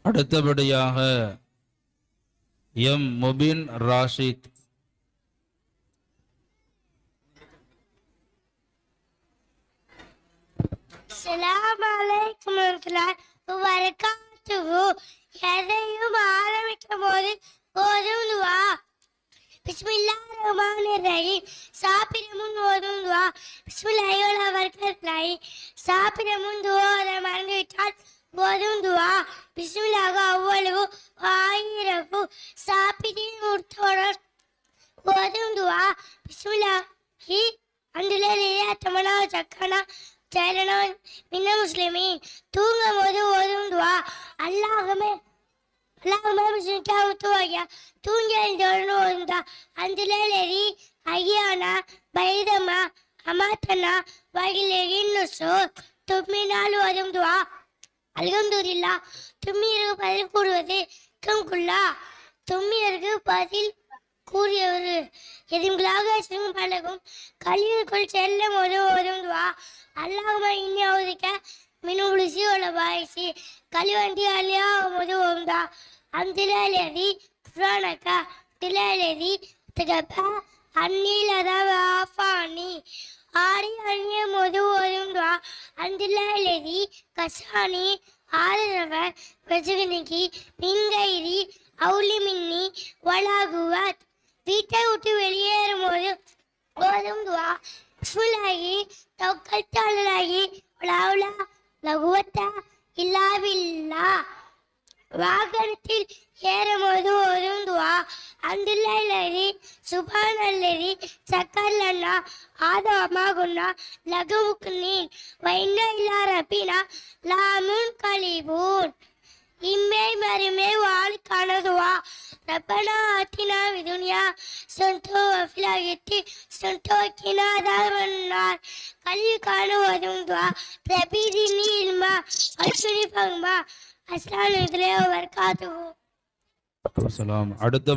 அடுத்தபடியாக எம் முபின் ராஷித். அஸ்ஸலாமு அலைக்கும் வரஹ்மத்துல்லாஹி வபரகாத்துஹு. எதையும் ஆரம்பிக்கும் போது ஓதும் துவா. பிஸ்மில்லாஹிர் ரஹ்மானிர் ரஹீம். சாப்பிட முன் ஓதும் துவா. பிஸ்மில்லாஹி வலா பரக்கத்துல்லாஹி. சாப்பிட முன் துவா மறந்துவிட்டால் ஓதும் துவா. பிஸ்மில்லாஹ் அவ்வளவு ஆயிரப்பு. சாப்பிட்டு முடித்தவுடன் ஓதும் துவா. பிஸ்மில்லாஹி அந்துலேயே தமனா சக்கனா ஜெயலனா மின்ன முஸ்லிமீன். தூங்கும் போது ஓதும் துவா. அல்லாஹுமே முஸ்லிம்கா முத்துவாயா தூங்கி எழுந்தோன்னு ஓதுந்தா. அந்துலேரி ஐயானா பைதமா அமாத்தனா வகிலேகின் நுசோ. தும்மினால் ஓதும் துவா. அல்ஹம்துலில்லா. தும்மியருக்கு பதில் கூறுவது கம்குல்லா. தும்மியருக்கு பதில் கூறியவர் எதுங்களாக சிறும் பழகும். கல்விக்குள் செல்லும் போது ஓதும் துவா. அல்லாஹும்ம இன்னி அவுதுக மின் உலுசி வல பாயிசி. கல்வண்டி அலியாகும் போது ஓதுந்தா. அந்திலேதி குஃப்ரானக திலேதி தகப அன்னிலதவ ஆஃபானி. ஆடி அணிய போது ஓதும் துவா. அந்திலேதி கசானி ஆதரவ வஜுகனிக்கு மின்கைரி அவுலி மின்னி வலாகுவத். வீட்டை விட்டு வெளியேறும் போது ஓதும் துவா. பிஸ்மில்லாஹி தவக்கல்து அலல்லாஹி வலா ஹவ்ல வலா குவத்த இல்லா பில்லாஹ். வாகனத்தில் ஏறும்போது ஓதும் துவா. அல்ஹம்துலில்லாஹி சுப்ஹானல்லதி சக்கரலனா ஆதமா குன்னா லகு முக்னின் வ இன்னா இலா ரப்பினா லாமுன் கலிபூன். இம்மை மறுமை வாழ்க்கான துவா. ரப்பனா ஆத்தினா விதுனியா சந்தோ வஃபிலாகித்தி சந்தோ கினா அதாபன்னார். கல்விக்கான ஓதும் துவா. ரபிதினி இல்மா அல்சுரி ஃபங்மா. அஸ்ஸலாமு அலைக்கும் வரஹ்மத்துல்லாஹி வபரகாத்துஹு. அடுத்த